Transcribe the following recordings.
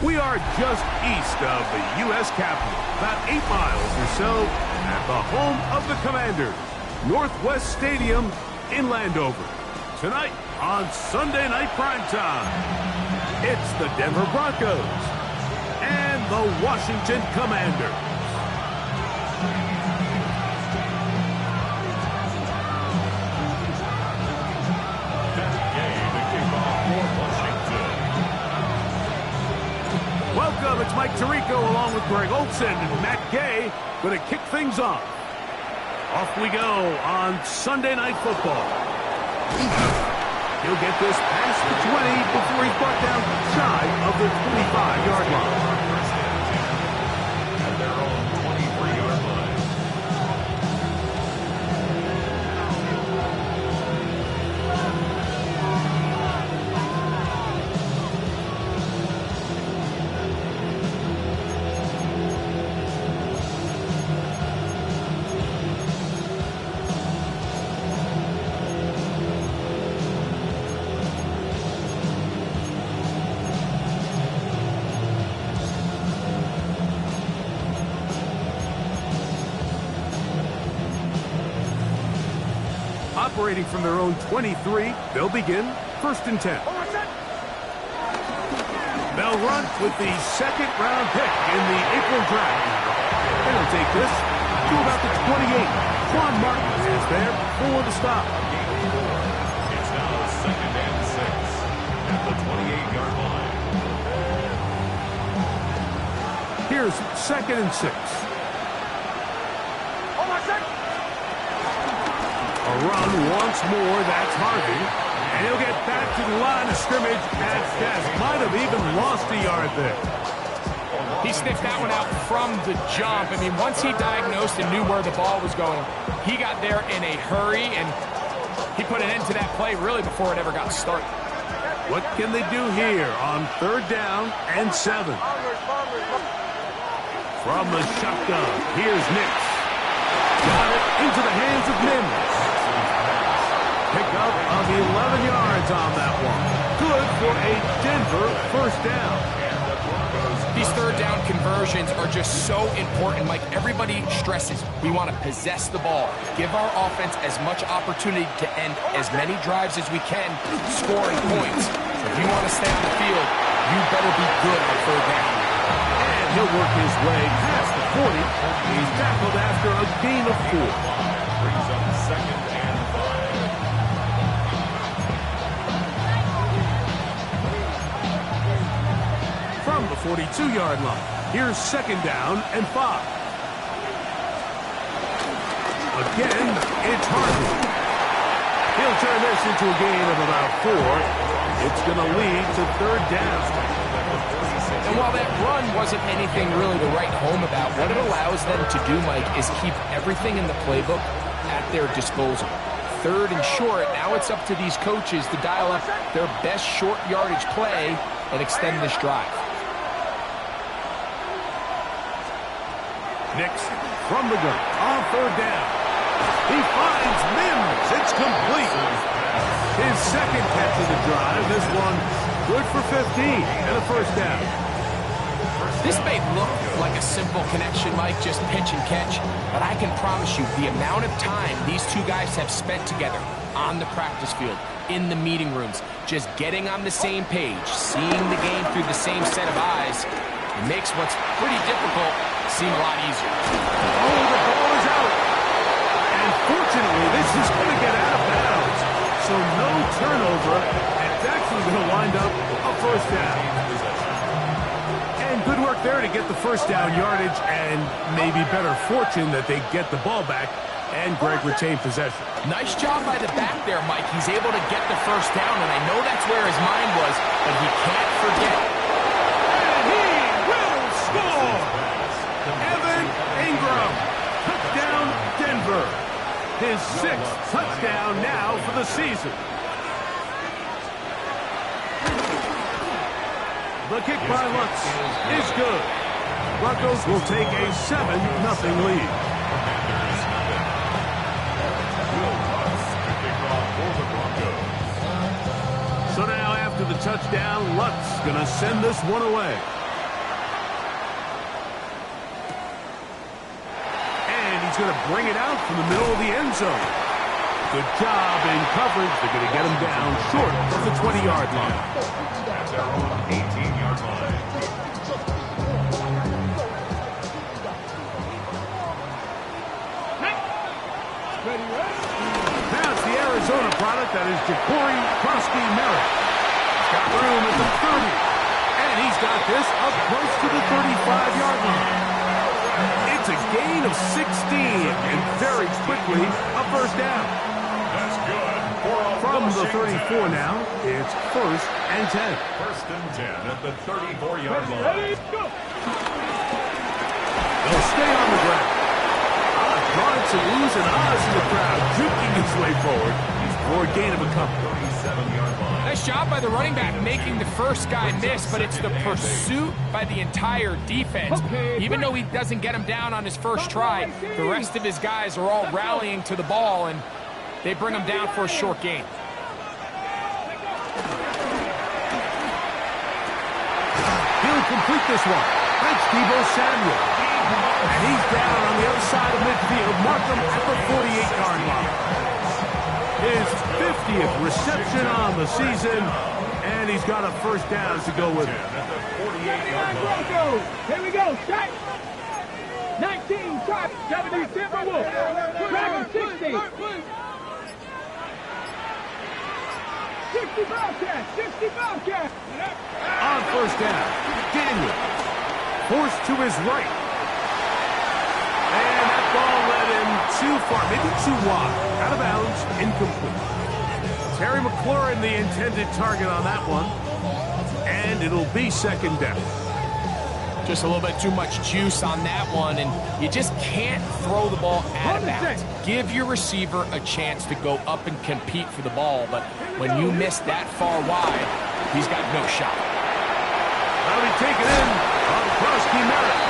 We are just east of the U.S. Capitol, about 8 miles or so, at the home of the Commanders, Northwest Stadium in Landover. Tonight on Sunday Night Primetime, it's the Denver Broncos and the Washington Commanders. Welcome, it's Mike Tirico along with Greg Olson and Matt Gay going to kick things off. Off we go on Sunday Night Football. He'll get this past the 20 before he's brought down shy of the 25-yard line. And their own 23-yard line. Operating from their own 23, they'll begin 1st and 10. They'll run with the 2nd-round pick in the April draft. They'll take this to about the 28. Quan Martin is there for the stop. It's now 2nd and 6 at the 28-yard line. Here's 2nd and 6. A run once more, that's Harvey. And he'll get back to the line of scrimmage at best. Might have even lost a yard there. He sniffed that one out from the jump. I mean, once he diagnosed and knew where the ball was going, he got there in a hurry, and he put an end to that play really before it ever got started. What can they do here on 3rd down and 7? From the shotgun, here's Nix. Got it into the hands of Mims. Pickup of 11 yards on that one. Good for a Denver 1st down. These 3rd down conversions are just so important. Mike, everybody stresses we want to possess the ball, give our offense as much opportunity to end as many drives as we can, scoring points. So if you want to stay on the field, you better be good on 3rd down. And he'll work his way past the 40. He's tackled after a gain of 4. Brings up 2nd and 5. From the 42-yard line, here's 2nd down and 5. Again, it's Harvey. He'll turn this into a gain of about 4. It's going to lead to 3rd down. And while that run wasn't anything really to write home about, what it allows them to do, Mike, is keep everything in the playbook at their disposal. Third and short, now it's up to these coaches to dial up their best short yardage play and extend this drive. Nix from the gun on third down. He finds Mims. It's complete. His second catch of the drive. This one good for 15 and a first down. This may look like a simple connection, Mike, just pitch and catch, but I can promise you the amount of time these two guys have spent together on the practice field, in the meeting rooms, just getting on the same page, seeing the game through the same set of eyes, it makes what's pretty difficult seem a lot easier. Oh, the ball is out. And fortunately, this is going to get out of bounds. So no turnover, and it's actually going to wind up a first down. And good work there to get the first down yardage, and maybe better fortune that they get the ball back and Greg retained possession. Nice job by the back there, Mike. He's able to get the first down, and I know that's where his mind was, but he can't forget. And he will score! Evan Ingram, touchdown Denver. His 6th touchdown now for the season. The kick by Lutz is good. Broncos will take a 7-0 lead. So now after the touchdown, Lutz going to send this one away. And he's going to bring it out from the middle of the end zone. Good job in coverage. They're going to get him down short of the 20-yard line. At their own 18-yard line. Now it's the Arizona product that is Ja'Cory Krosky-Merritt. He's got room at the 30. And he's got this up close to the 35-yard line. It's a gain of 16, and very quickly a first down. That's good. From the 34 now, it's 1st and 10. 1st and 10 at the 34-yard line. They'll stay on the ground. Drawing some oohs and ahs in the crowd, juking his way forward for a gain of a couple. 37-yard line. Nice job by the running back making the first guy miss, but it's the pursuit by the entire defense. Even though he doesn't get him down on his first try, the rest of his guys are all rallying to the ball, and they bring him down for a short gain. He'll complete this one. Thanks, Deebo Samuel. And he's down on the other side of midfield. Mark him at the 48-yard line. His 50th reception on the season, and he's got a first down to go with it. At the 48-yard line. Here we go, strike! 19, try, 70, Timberwolves, Dragon 60. 60 Bobcats, 60 Bobcats. On first down, Daniel forced to his right. And that ball led him too far, maybe too wide. Out of bounds, incomplete. Terry McLaurin, the intended target on that one. And it'll be 2nd down. Just a little bit too much juice on that one, and you just can't throw the ball out of bounds. Give your receiver a chance to go up and compete for the ball, but when you miss that far wide, he's got no shot. That'll be taken in on Krosky-Merritt.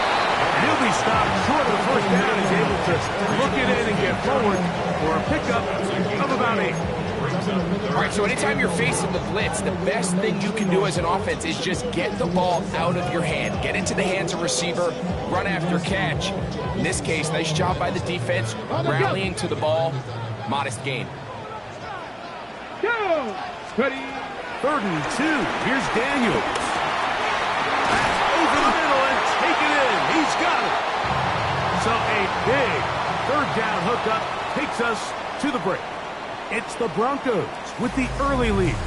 And he'll be stopped short of the first down. He's able to look it in and get forward for a pickup of about 8. All right, so anytime you're facing the blitz, the best thing you can do as an offense is just get the ball out of your hand. Get into the hands of receiver, run after catch. In this case, nice job by the defense, rallying to the ball. Modest gain. Go! Ready? 3rd and 2. Here's Daniels. Over the middle and take it in. He's got it. So a big 3rd down hookup takes us to the break. It's the Broncos with the early lead.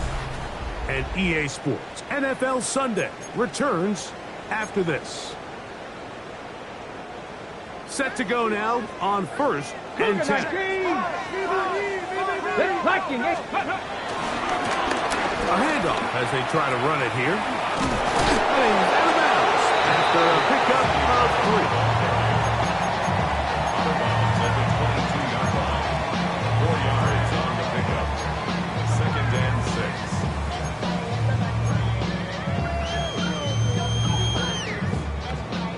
And EA Sports NFL Sunday returns after this. Set to go now on 1st and 10. A handoff as they try to run it here. And out of bounds. the pickup of 3. At the 22-yard line. 4 yards on the pickup. 2nd and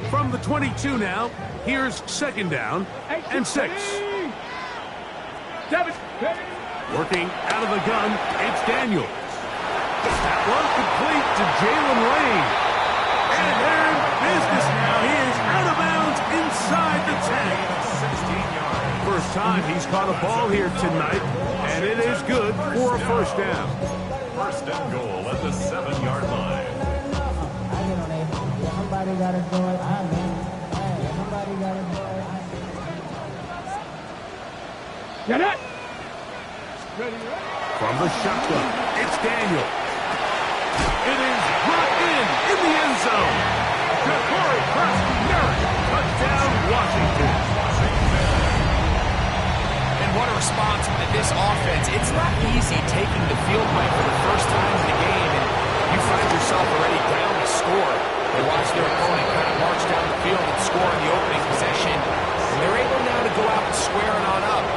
6. From the 22 now, here's 2nd down and 6. 7. Working out of the gun, it's Daniels. That one complete to Jalen Lane. And they're in business now. He is out of bounds inside the 10. First time he's caught a ball here tonight, and it is good for a first down. 1st and goal at the 7-yard line. Somebody got to do it. Somebody got to do it. Get it. From the shotgun, it's Daniel. It is brought in the end zone. Ja'Cory Merrick, touchdown, Washington. And what a response by this offense. It's not easy taking the field, Mike, for the first time in the game, and you find yourself already down to score. They watch their opponent kind of march down the field and score in the opening possession, and they're able now to go out and square it on up.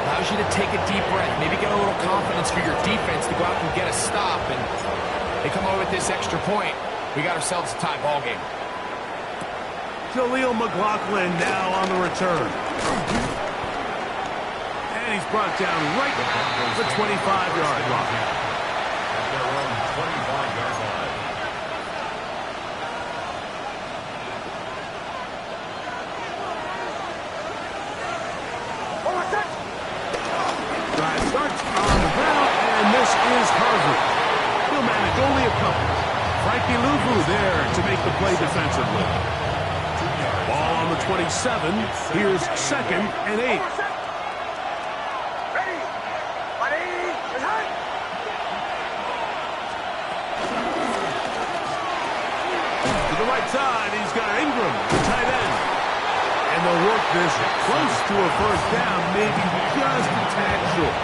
Allows you to take a deep breath, maybe get a little confidence for your defense to go out and get a stop, and they come over with this extra point. We got ourselves a tie ball game. Jaleel McLaughlin now on the return. And he's brought down right at the 25-yard line. At their own 25-yard line. Drive starts on the ground, and this is Harvard. He'll manage only a couple. Frankie Luvu there to make the play defensively. Ball on the 27. Here's 2nd and 8. To the right side, he's got Ingram, the tight end. And they'll work this close to a first down, maybe just a tad short.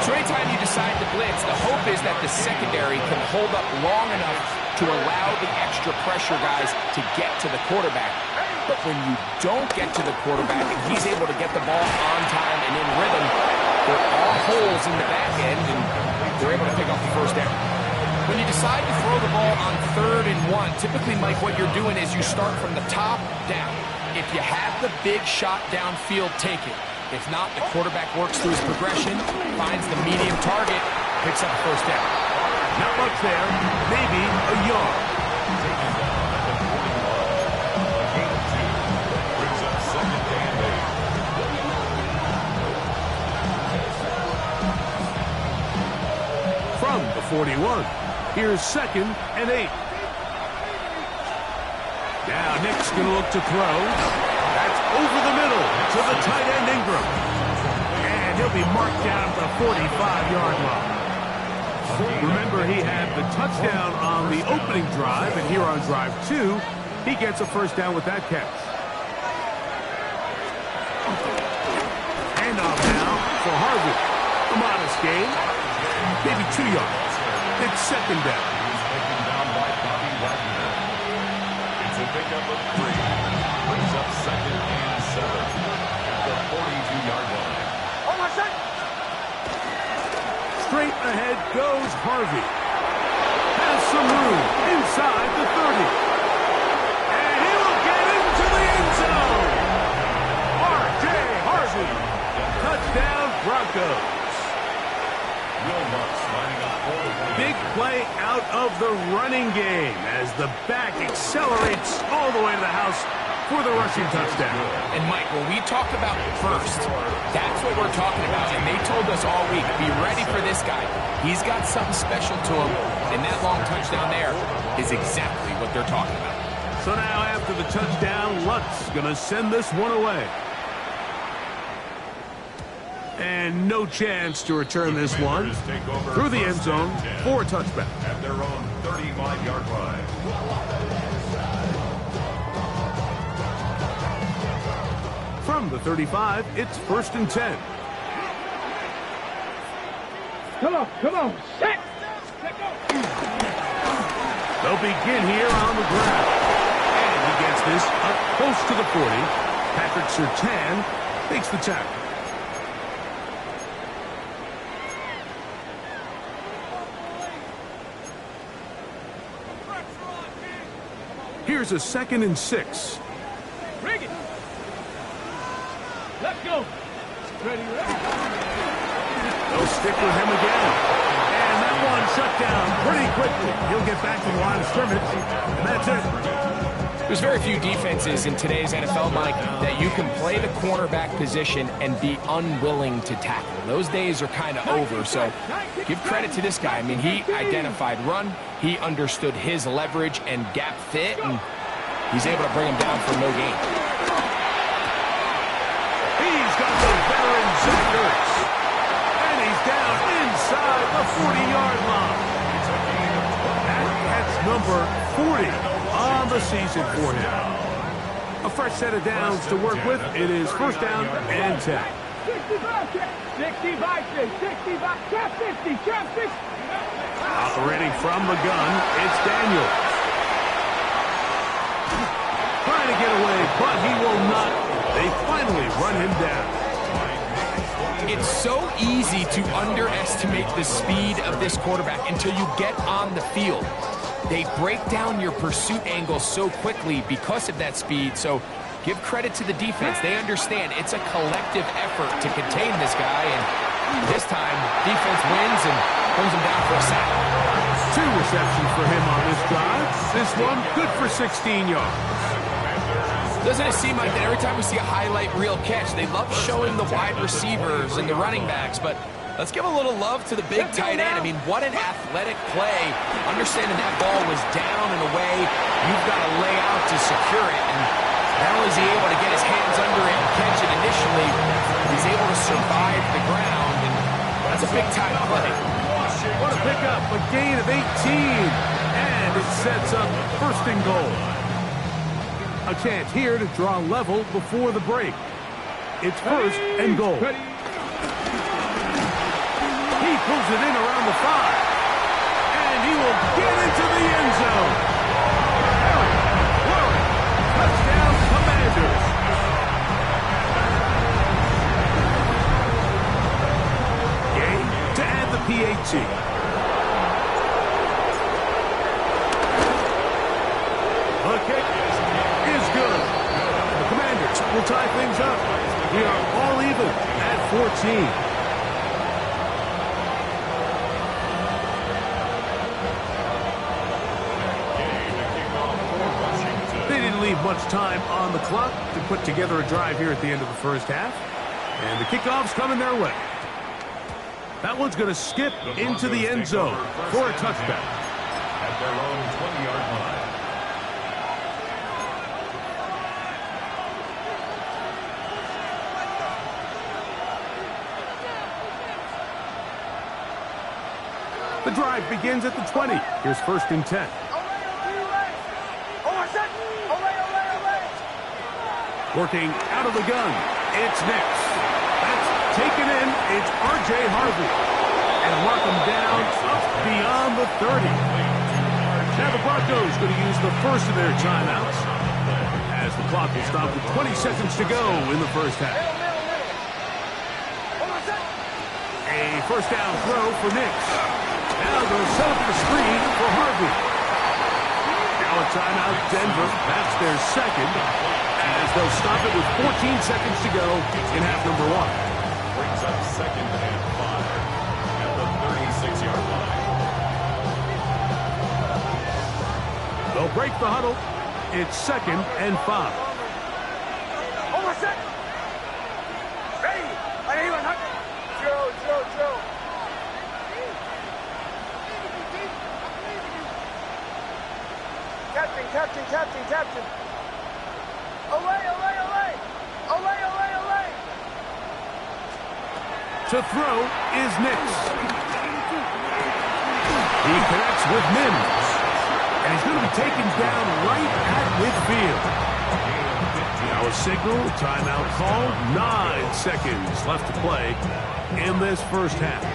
So anytime you decide to blitz, the hope is that the secondary can hold up long enough to allow the extra pressure guys to get to the quarterback. But when you don't get to the quarterback and he's able to get the ball on time and in rhythm, there are holes in the back end, and they're able to pick up the first down. When you decide to throw the ball on 3rd and 1, typically, Mike, what you're doing is you start from the top down. If you have the big shot downfield, take it. If not, the quarterback works through his progression, finds the medium target, picks up the first down. Not much there, maybe a yard. Taken down at the 41. A gain of 2. Brings up 2nd and 8. From the 41, here's 2nd and 8. Now Nick's going to look to throw. That's over the middle to the tight end Ingram. And he'll be marked down at the 45-yard line. Remember, he had the touchdown on the opening drive, and here on drive 2, he gets a first down with that catch. Handoff now for Harvey. A modest gain, maybe 2 yards. It's 2nd down. He's taken down by Bobby Wagner. It's a pickup of 3. Brings up 2nd and 7 at the 42-yard line. Straight ahead goes Harvey. Has some room inside the 30. And he will get into the end zone. R.J. Harvey. Touchdown Broncos. Wilmots lining up for the Big play out of the running game as the back accelerates all the way to the house for the rushing touchdown. And Mike, when we talk about first, that's what we're talking about. And they told us all week, be ready for this guy. He's got something special to him. And that long touchdown there is exactly what they're talking about. So now after the touchdown, Lutz going to send this one away. And no chance to return this one through the end zone for a touchback. At their own 35-yard line. From the 35, it's 1st and 10. Come on, set. They'll begin here on the ground. this up close to the 40. Patrick Surtain takes the tackle. Here's a 2nd and 6. Bring it. Let's go. Ready, ready. They'll stick with him again. And that one shut down pretty quickly. He'll get back to the line of scrimmage, and that's it. There's very few defenses in today's NFL, Mike, that you can play the cornerback position and be unwilling to tackle. Those days are kind of over, so give credit to this guy. I mean, he identified run, he understood his leverage and gap fit, and he's able to bring him down for no gain. He's got the veteran Zach Ertz. And he's down inside the 40-yard line. That's number 40 on the season for him. A fresh set of downs to work with. It is 1st down and 10. 65, 50, 50. Operating from the gun, it's Daniels. Trying to get away, but he will not. They finally run him down. It's so easy to underestimate the speed of this quarterback until you get on the field. They break down your pursuit angle so quickly because of that speed, so give credit to the defense. They understand it's a collective effort to contain this guy, and this time, defense wins and brings him down for a sack. 2 receptions for him on this drive. This one good for 16 yards. Doesn't it seem like that every time we see a highlight reel catch, they love showing the wide receivers and the running backs, but let's give a little love to the big tight end. I mean, what an athletic play. Understanding that ball was down and away, you've got to lay out to secure it, and not only is he able to get his hands under it and catch it initially, he's able to survive the ground, and that's a big-time play. What a pickup, a gain of 18, and it sets up 1st and goal. A chance here to draw level before the break. It's 1st and goal. He pulls it in around the 5, and he will get into the end zone. Touchdown, Commanders. Gain to add the PAT. The kick is good. The Commanders will tie things up. We are all even at 14. Leave much time on the clock to put together a drive here at the end of the 1st half. And the kickoff's coming their way. That one's going to skip into the end zone for a touchback. At their own 20-yard line. The drive begins at the 20. Here's 1st and 10. Working out of the gun, it's Nix. That's taken in, it's R.J. Harvey. And mark him down up beyond the 30. Now the Broncos going to use the 1st of their timeouts as the clock will stop with 20 seconds to go in the 1st half. A 1st down throw for Nix. Now they'll set up the screen for Harvey. Now a timeout, Denver. That's their 2nd. As they'll stop it with 14 seconds to go in half number 1. Brings up 2nd and 5 at the 36-yard line. They'll break the huddle. It's 2nd and 5. Captain. Olay. To throw is Nix. He connects with Mims. And he's going to be taken down right at midfield. Now a signal, timeout call. 9 seconds left to play in this 1st half.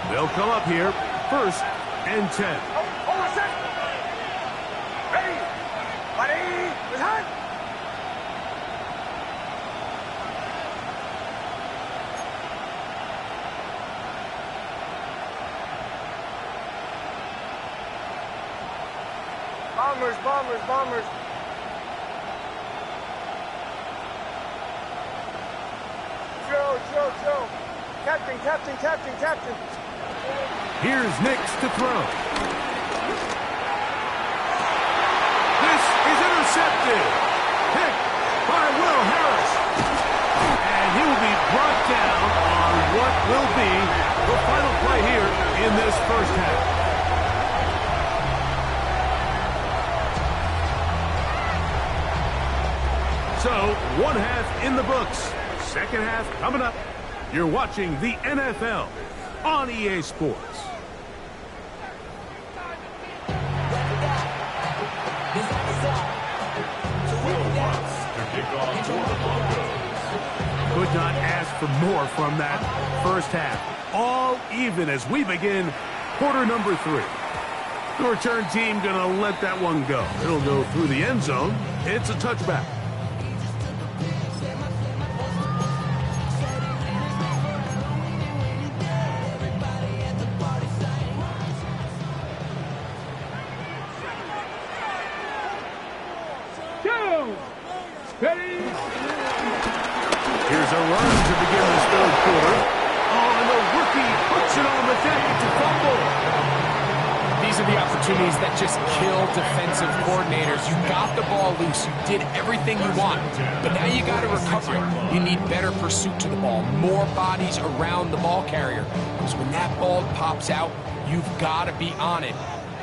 They'll come up here, 1st and 10. Ready. Bombers, bombers, bombers. Joe. Captain. Here's Nix to throw. This is intercepted. Picked by Will Harris. And he will be brought down on what will be the final play here in this first half. So, one half in the books. Second half coming up. You're watching the NFL on EA Sports. Could not ask for more from that first half. All even as we begin quarter number 3. The return team going to let that one go. It'll go through the end zone. It's a touchback. Ready? Here's a run to begin this third quarter. Oh, and the rookie puts it on the deck to fumble. These are the opportunities that just kill defensive coordinators. You got the ball loose. You did everything you want. But now you got to recover it. You need better pursuit to the ball. More bodies around the ball carrier. Because when that ball pops out, you've got to be on it.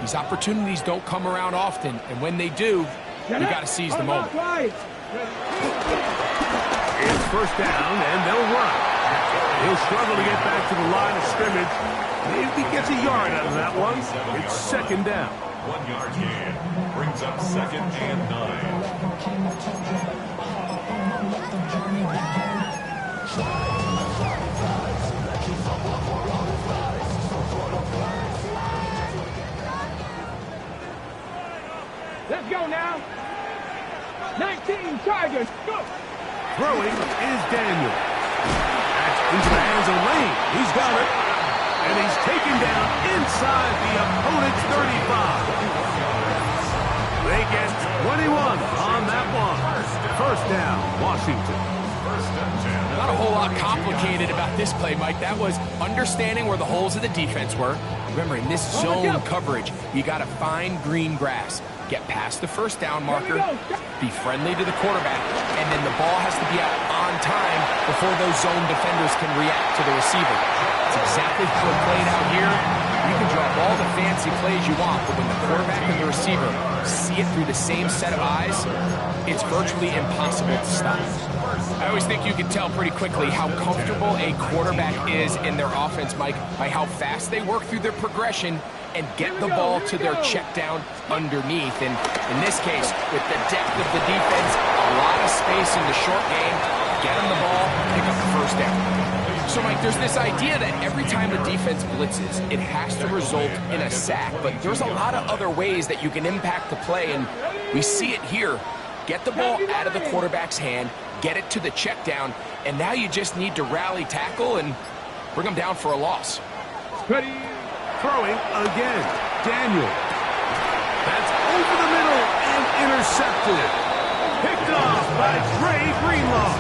These opportunities don't come around often. And when they do, you got to seize the moment. It's first down, and they'll run. He'll struggle to get back to the line of scrimmage. Maybe gets a yard out of that one. It's second down. 1 yard gain. Brings up second and 9. Let's go now. 19 Chargers, go! Throwing is Daniel. That's into the hands of Lane. He's got it. And he's taken down inside the opponent's 35. They get 21 on that one. First down, Washington. Not a whole lot complicated about this play, Mike. That was understanding where the holes of the defense were. Remember, in this zone coverage, you got to find green grass. Get past the first down marker, be friendly to the quarterback, and then the ball has to be out on time before those zone defenders can react to the receiver. That's exactly how it played out here. You can draw all the fancy plays you want, but when the quarterback and the receiver see it through the same set of eyes, it's virtually impossible to stop. I always think you can tell pretty quickly how comfortable a quarterback is in their offense, Mike, by how fast they work through their progression and get the ball to their check down underneath. And in this case, with the depth of the defense, a lot of space in the short game, get them the ball, pick up the first down. So, Mike, there's this idea that every time a defense blitzes, it has to result in a sack. But there's a lot of other ways that you can impact the play, and we see it here. Get the ball out of the quarterback's hand, get it to the check down, and now you just need to rally tackle and bring them down for a loss. Ready? Throwing again, Daniel. That's over the middle and intercepted. Picked off by Dre Greenlaw.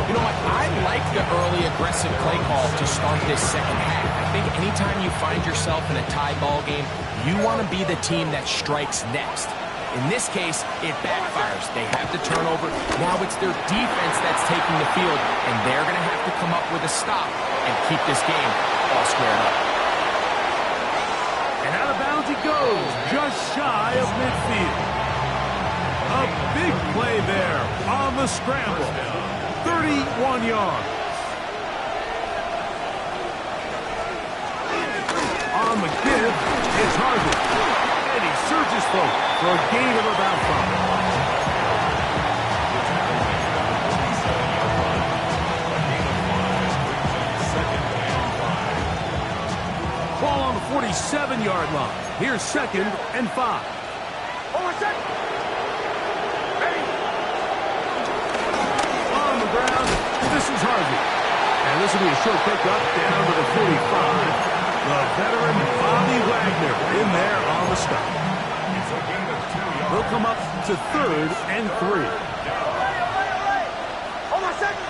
You know what? I like the early aggressive play call to start this second half. I think anytime you find yourself in a tie ball game, you want to be the team that strikes next. In this case, it backfires. They have the turnover. Now it's their defense that's taking the field, and they're going to have to come up with a stop and keep this game all squared up. And out of bounds he goes, just shy of midfield. A big play there on the scramble. 31 yards. On the give, it's Harvey. And he surges forward for a gain of about 5. Ball on the 47-yard line. Here's second and 5. Over second. Ready? On the ground, this is Harvey. And this will be a short pickup down to the 45. The veteran Bobby Wagner in there on the stop. It's a gain of 2 yards. They'll come up to 3rd and 3. Hold on a second.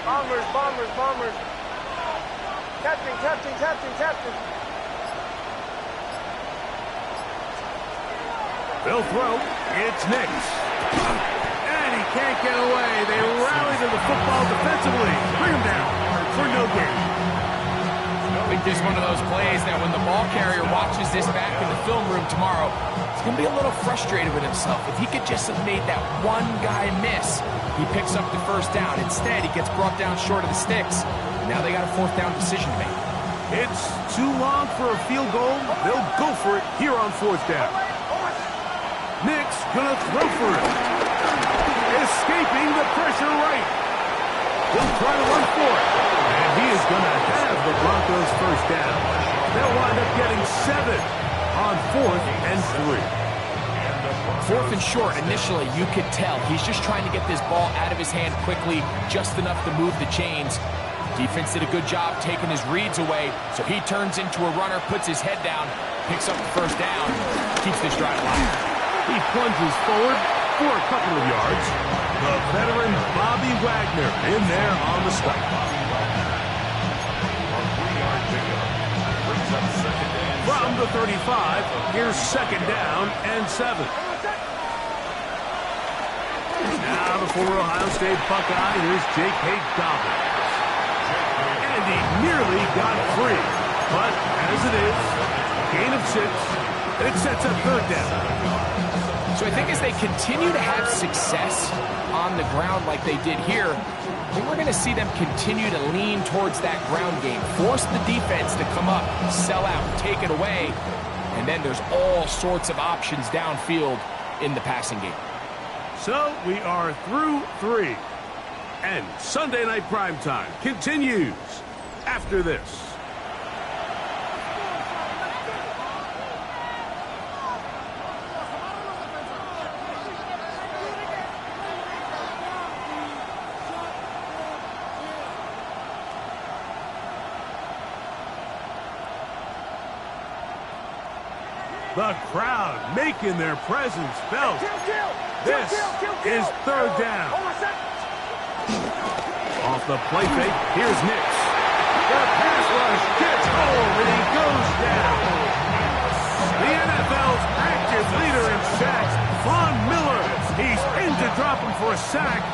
Bombers, bombers, bombers. Captain, captain, captain, captain. They'll throw. It's Nix. And he can't get away. They rally to the football defensively. Bring him down for no gain. I think this is one of those plays that when the ball carrier watches this back in the film room tomorrow, he's going to be a little frustrated with himself. If he could just have made that one guy miss, he picks up the first down. Instead, he gets brought down short of the sticks. Now they got a 4th down decision to make. It's too long for a field goal. They'll go for it here on 4th down. Nix gonna throw for it. Escaping the pressure right. He'll try to run for it. And he is gonna have the Broncos first down. They'll wind up getting 7 on 4th and 3. 4th and short, initially, you could tell he's just trying to get this ball out of his hand quickly, just enough to move the chains. Defense did a good job taking his reads away, so he turns into a runner, puts his head down, picks up the first down, keeps this drive alive. He plunges forward for a couple of yards. The veteran Bobby Wagner in there on the stop. From the 35, here's 2nd down and 7. Now the former Ohio State Buckeye, here's J.K. Dobbins. And he nearly got free. But as it is, gain of 6, and it sets up 3rd down. So I think as they continue to have success on the ground like they did here, I think we're going to see them continue to lean towards that ground game, force the defense to come up, sell out, take it away, and then there's all sorts of options downfield in the passing game. So we are through 3. And Sunday Night Primetime continues after this. The crowd making their presence felt. This is 3rd down. Off the play fake, here's Nix. The pass rush gets home and he goes down. The NFL's active leader in sacks, Von Miller. He's in to drop him for a sack,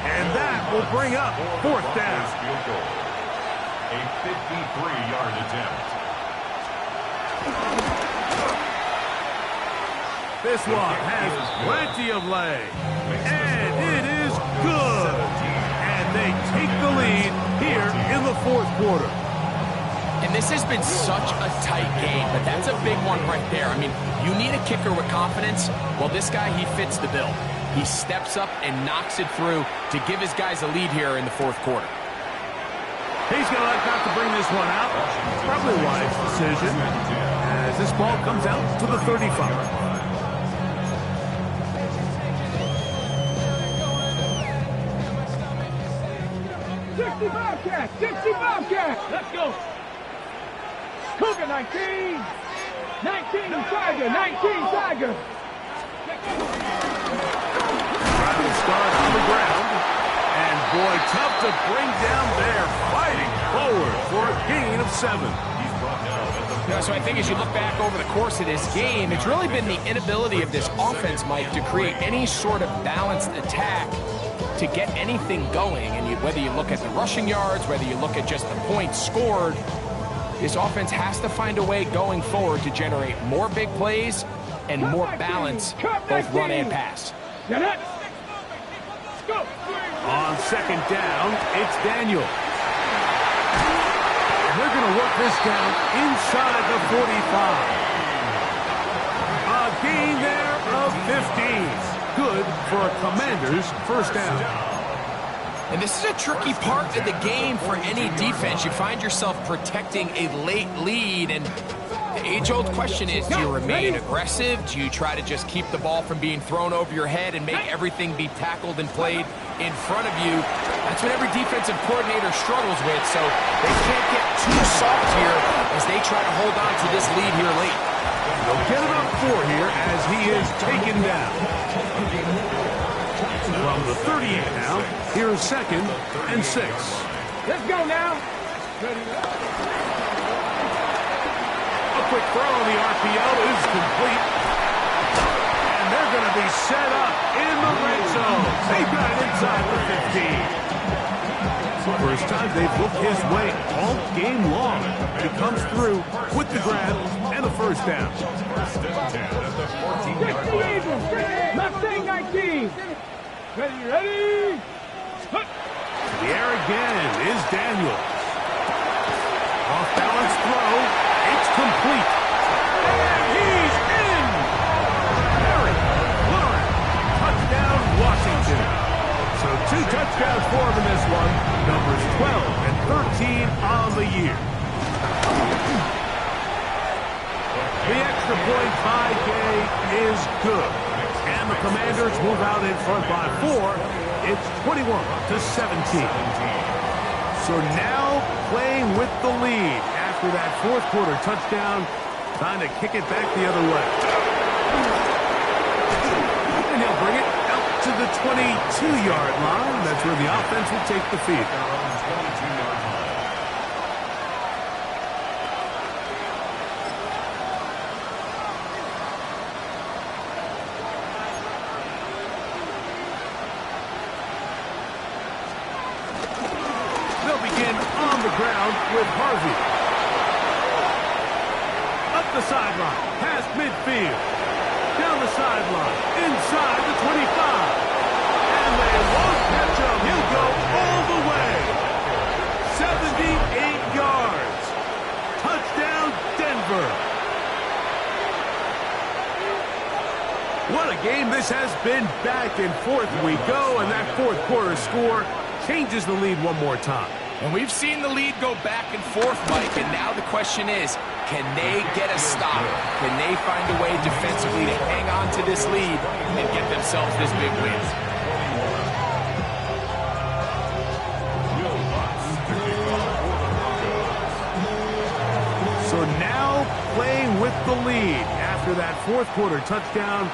and that will bring up 4th down. A 53-yard attempt. This one has plenty of leg, and it is good. And they take the lead here in the 4th quarter. And this has been such a tight game, but that's a big one right there. I mean, you need a kicker with confidence. Well, this guy, he fits the bill. He steps up and knocks it through to give his guys a lead here in the 4th quarter. He's going to like not to bring this one out. Probably a wise decision as this ball comes out to the 35. 60 Bobcats! 60 Bobcats! Let's go! Cougar 19! 19 Tiger! 19 Tiger! Trying to start on the ground. And boy, tough to bring down there. Fighting forward for a gain of 7. Yeah, so I think as you look back over the course of this game, it's really been the inability of this offense, Mike, to create any sort of balanced attack to get anything going. And whether you look at the rushing yards, whether you look at just the points scored, this offense has to find a way going forward to generate more big plays and more balance, both run and pass. Let's go! On 2nd down, it's Daniel. And they're going to work this down inside the 45. A gain there of 15. Good for a Commanders first down. And this is a tricky part of the game for any defense. You find yourself protecting a late lead, and the age-old question is, do you remain aggressive? Do you try to just keep the ball from being thrown over your head and make everything be tackled and played in front of you? That's what every defensive coordinator struggles with, so they can't get too soft here as they try to hold on to this lead here late. They'll get it up 4 here as he is taken down. From the 38 now, here's 2nd and 6. Let's go now. A quick throw on the RPO is complete. And they're going to be set up in the red zone. They've got it inside the 15. First time they've looked his way all game long. He comes through with the grab and a first down. First and 10 at the 14-yard line. Mustang 19. Ready? The air again is Daniels. Off balance throw. It's complete. And he's in. Harry Lauren. Touchdown Washington. So 2 touchdowns for him in this one. Numbers 12 and 13 on the year. The extra point by Gay is good. And the Commanders move out in front by 4. It's 21-17. So now playing with the lead after that fourth quarter touchdown. Trying to kick it back the other way. And he'll bring it out to the 22-yard line. That's where the offense will take the field. 22-yard line. They'll begin on the ground with Harvey. Up the sideline, past midfield. Down the sideline, inside the 25. And they won't catch him. He'll go all the way. 78 yards. Touchdown, Denver. What a game this has been. Back and forth we go, and that fourth quarter score changes the lead one more time. And we've seen the lead go back and forth, Mike, and now the question is, can they get a stop? Can they find a way defensively to hang on to this lead and get themselves this big win? So now playing with the lead after that fourth quarter touchdown,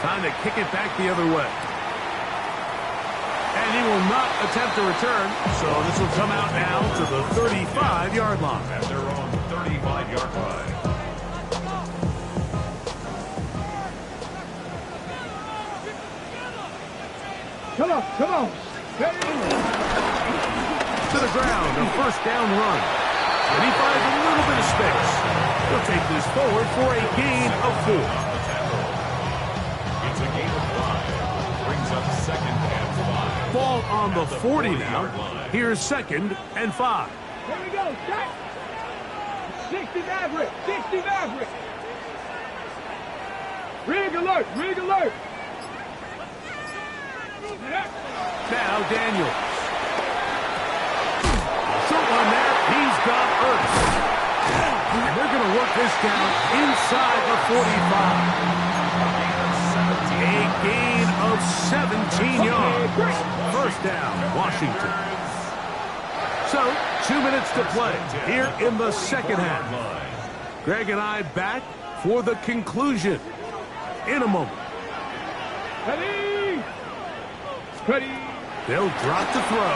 trying to kick it back the other way. And he will not attempt a return, so this will come out now to the 35-yard line. At their own 35-yard line. Come on. Ready? To the ground, a first down run. And he finds a little bit of space. He'll take this forward for a gain of 4. It's a gain of 5. Brings up 2nd and 5. Ball on the 40 now. Here's 2nd and 5. Here we go. Shot. 60 Maverick. Rig alert. Now Daniels. Short one there. He's got Ertz. And they're going to work this down inside the 45. A gain of 17 yards. First down, Washington. So, 2 minutes to play here in the second half. Greg and I back for the conclusion in a moment. Ready. They'll drop the throw.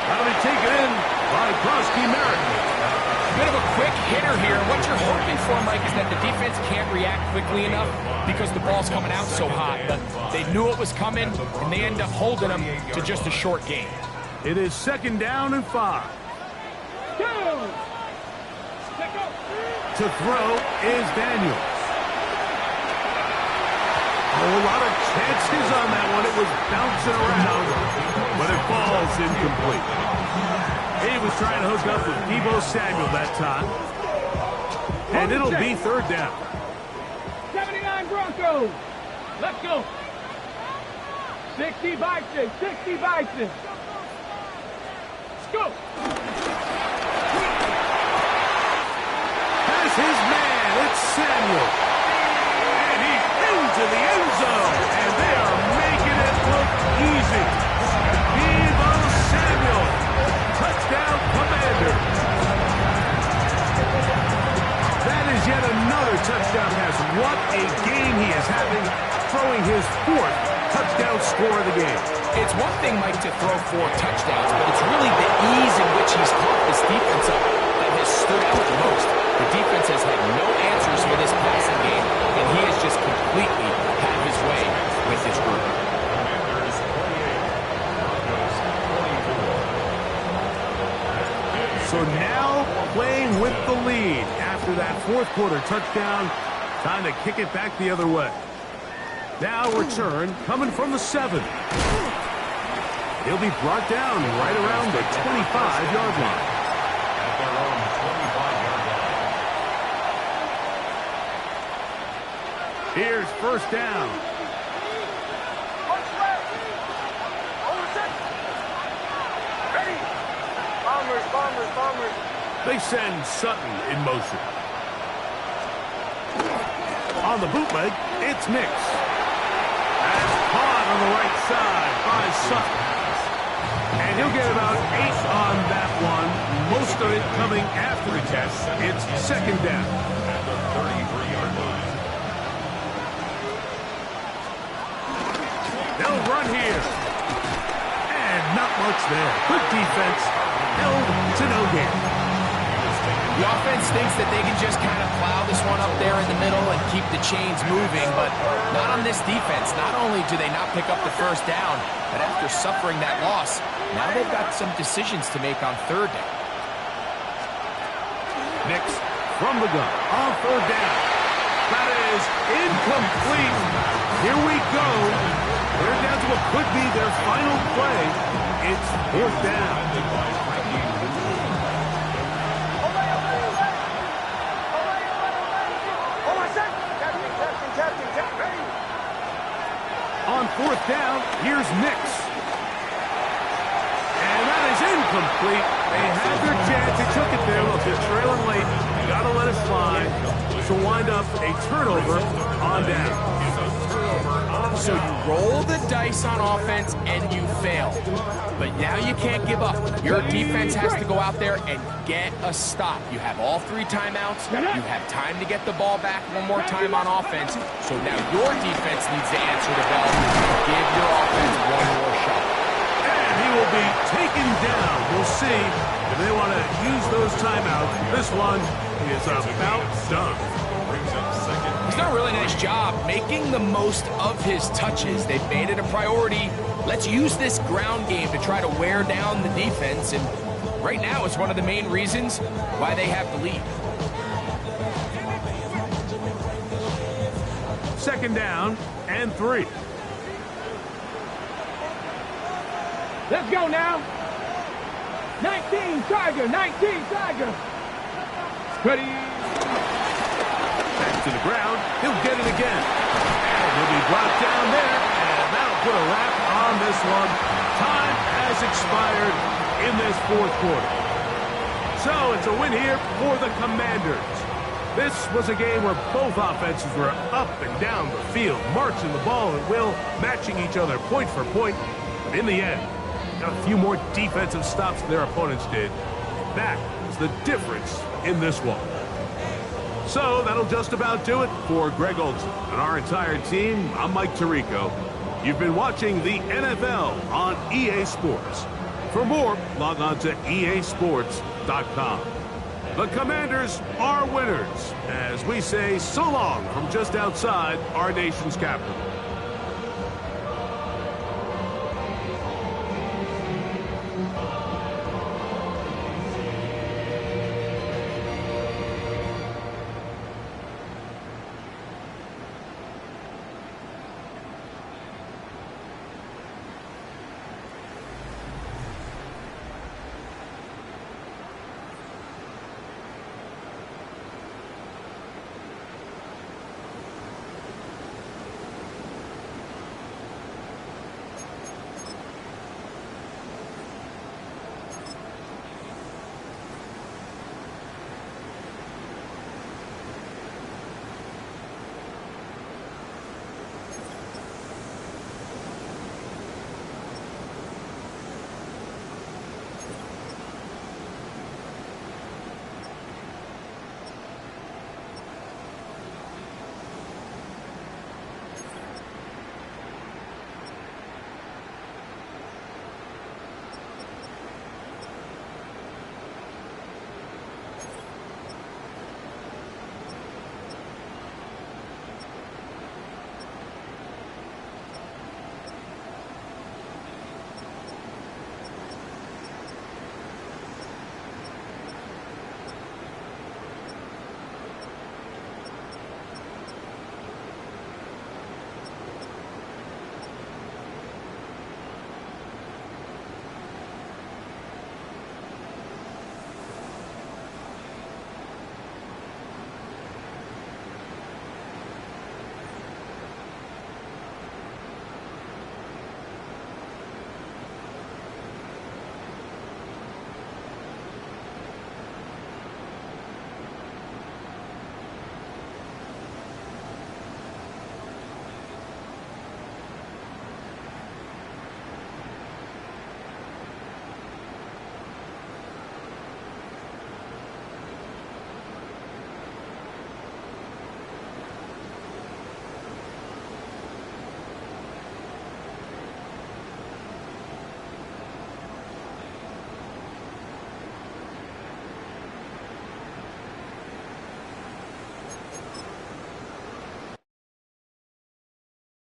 That'll be taken in by Krosky Merrick. Bit of a quick hitter here. What you're hoping for, Mike, is that the defense can't react quickly enough because the ball's coming out so hot. But they knew it was coming, and they end up holding them to just a short gain. It is 2nd down and 5. Go. To throw is Daniels. A lot of chances on that one. It was bouncing around, but it falls incomplete. He was trying to hook up with Deebo Samuel that time. And it'll be 3rd down. 79 Broncos. Let's go. 60 Bison. Let's go. That's his man. It's Samuel. And he's into the end zone. And they are making it look easy. Deebo Samuel. Touchdown, Commanders. throwing his 4th touchdown score of the game. It's one thing, Mike, to throw 4 touchdowns, but it's really the ease in which he's caught this defense up that has stood out the most. The defense has had no answers for this passing game, and he has just completely had his way with his group. Commanders 28, Broncos 24. So now playing with the lead after that 4th quarter touchdown. Time to kick it back the other way. Now return coming from the 7. He'll be brought down right around the 25-yard line. At their own 25-yard line. Here's first down. Punch left. Over set. Ready. Bombers, bombers, bombers. They send Sutton in motion. On the bootleg, it's Nix. That's caught on the right side by Sutton. And he'll get about 8 on that one. Most of it coming after the catch. It's second down. At the 33-yard line. They'll run here. And not much there. Good defense. Held to no gain. The offense thinks that they can just kind of plow this one up there in the middle and keep the chains moving, but not on this defense. Not only do they not pick up the first down, but after suffering that loss, now they've got some decisions to make on third down. Nix from the gun on third down. That is incomplete. Here we go. They're down to what could be their final play. It's fourth down. On fourth down, here's Nix. And that is incomplete. They had their chance. They took it there. Look, they're trailing late. You got to let it slide. So wind up a turnover on down. So you roll the dice on offense and you fail. But now you can't give up. Your defense has to go out there and get a stop. You have all 3 timeouts. You have time to get the ball back one more time on offense. So now your defense needs to answer the bell and give your offense one more shot. And he will be taken down. We'll see if they want to use those timeouts. This one is about done. He's done a really nice job making the most of his touches. They've made it a priority. Let's use this ground game to try to wear down the defense. And right now, it's one of the main reasons why they have the lead. Second down and 3. Let's go now. 19 Tiger, 19 Tiger. Ready. Back to the ground. He'll get it again. And he'll be brought down there. And that'll put a wrap on this one. Time has expired in this 4th quarter. So it's a win here for the Commanders. This was a game where both offenses were up and down the field, marching the ball at will, matching each other point for point. But in the end, got a few more defensive stops than their opponents did. That was the difference in this one. So that'll just about do it for Greg Olsen and our entire team. I'm Mike Tirico. You've been watching the NFL on EA Sports. For more, log on to easports.com. The Commanders are winners, as we say so long from just outside our nation's capital.